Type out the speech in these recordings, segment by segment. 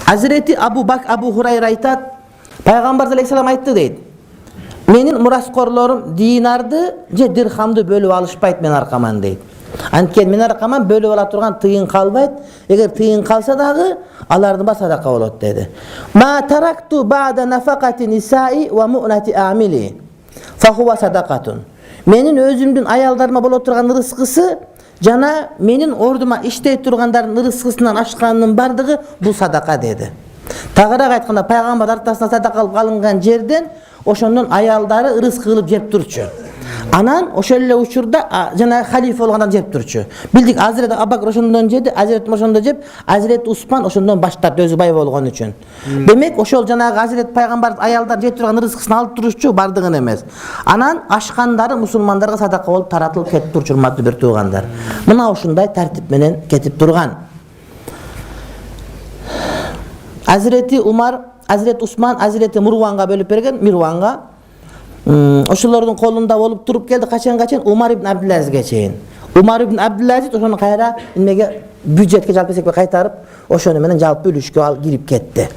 Hazreti Abu Hurayra aytат, Пайгамбар алейхиссалам айтты дейт. Менин мурасқорлорум динарды же дирхамды бөлүп алышпайт мен аркаман дейт. Анткени мен аркаман бөлүп ала турган тыйын калбайт. Эгер тыйын калса дагы алардын ба садака болот деди. Ма таракту ба'да нафакати нисаи ва му'нати амили фа хува садакатун. Менин өзүмдүн аялдарыма боло турган рызкысы жана менин ордума иштей тургандардын рызкысынан ашканынын бардыгы бул садака деди. Тагыраак айтканда пайгамбар артасына садака кылып алынган жерден ошондон аялдары рызкы кылып жеп турчу. Анан ошол эле учурда жана халифа болгондон жеп турчу. Билдик Азирет Абубакр ошондон жеди, Азирет ошондо жеп, Азирет Усман ошондон баштап өзү бай болгон үчүн. Демек ошол жанагы Азирет пайгамбар аялдар жеп турган рызкысын алып турчу, бардыгын эмес. Анан ашкандары мусулмандарга садака болуп таратылып кетип турчу, урматтуу бир туугандар. Мына ушундай тартип менен кетип турган. Азирети Умар, Азирет Усман, Азирети Мурванга бөлүп берген, Мирванга. Ошолордун колунда болуп туруп келди качан Умар ибн Абдулазизге чейин. Умар ибн Абдулазиз ошону кайра эмеге бюджетке жалпы эсепке кайтарып, ошону менен жалпы үлүшкө кирип кетти.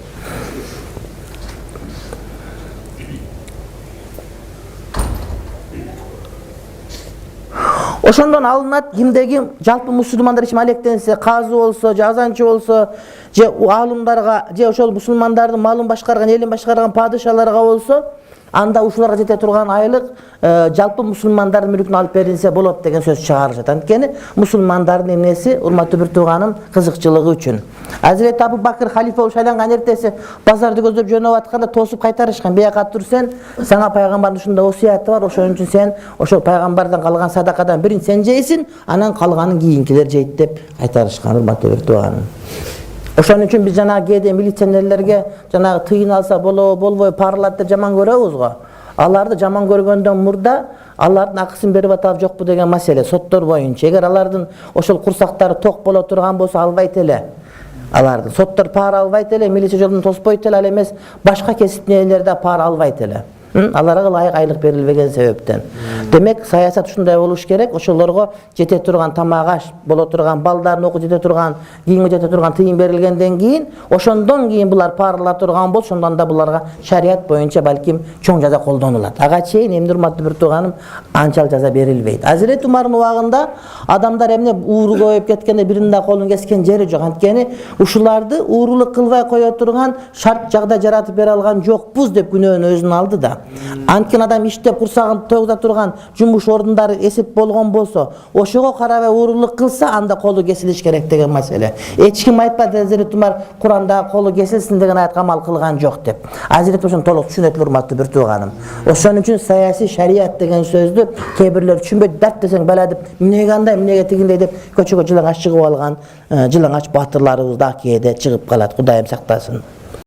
Ошондон алынат кимдеги жалпы мусулмандар ичим алектенсе, казы болсо, же азанчы болсо, же алымдарга, же ошол мусулмандардын малын башкарган, элин башкарган падышаларга болсо, анда ушуларга жете турган айлык жалпы мусулмандардын мүлкүн алып берилсе болот деген сөз чыгарышат. Анткени мусулмандардын эмнеси, урматтуу бир тууганым, кызыкчылыгы үчүн. Азирет Абу Бакыр халифа болуп шайланган эртеси базарды көздөп жөнөп атканда тосуп кайтарышкан. Бияка тур сен, сага пайгамбардын ушундай осуяты бар, ошон үчүн сен ошол пайгамбардан калган садакадан бирин сен жейсиң, анан калганын кийинкилер жейт деп кайтарышкан, урматтуу бир тууганым. Ошон үчүн биз жанагы кээде милиционерлерге жанагы тыйын алса болбой паралат деп жаман көрөбүз го. Аларды жаман көргөндөн мурда алардын акысын берип атабы жокпу деген маселе соттор боюнча. Эгер алардын ошол курсактары ток боло турган болсо албайт эле. Алардын соттор пара албайт эле, милиция жолун тоспойт эле, ал эмес башка кесиптин ээлери да пара албайт эле. Аларга ылайык айлык берилбеген себептен. Демек саясат ушундай болуш керек. Ошолорго жете турган тамак аш боло турган, балдардын окуу жете турган, кийинге жете турган тыйын берилгенден кийин, ошондон кийин булар парыла турган болсо, ошондон да буларга шарият боюнча балким чоң жаза колдонулат. Ага чейин эмне урматтуу бир тууганым, анчалык жаза берилбейт. Азирет Умардын убагында адамдар эмне ууру көбөйүп кеткенде биринин да колун кескен жери жок. Анткени ушуларды уурулук кылбай кое турган шарт жагдай жаратып бере алган жокпуз деп күнөөнү өзүнө алды да. Анткени адам иштеп курсагын тогуза турган жумуш ордундары эсеп болгон болсо, ошого карабай уурулук кылса, анда колу кесилиш керек деген маселе. Эч ким айтпады Азирет Умар Куранда колу кесилсин деген аят камал кылган жок деп. Азирет ошону толук түшүнөт, урматтуу бир тууганым. Ошон үчүн саясий шарият деген сөздү кээ бирлер түшүнбөйт, дарт десең бала деп, эмнеге андай, эмнеге тигиндей деп көчөгө жылаңач чыгып алган, жылаңач батырларыбыз да кээде чыгып калат. Кудайым сактасын.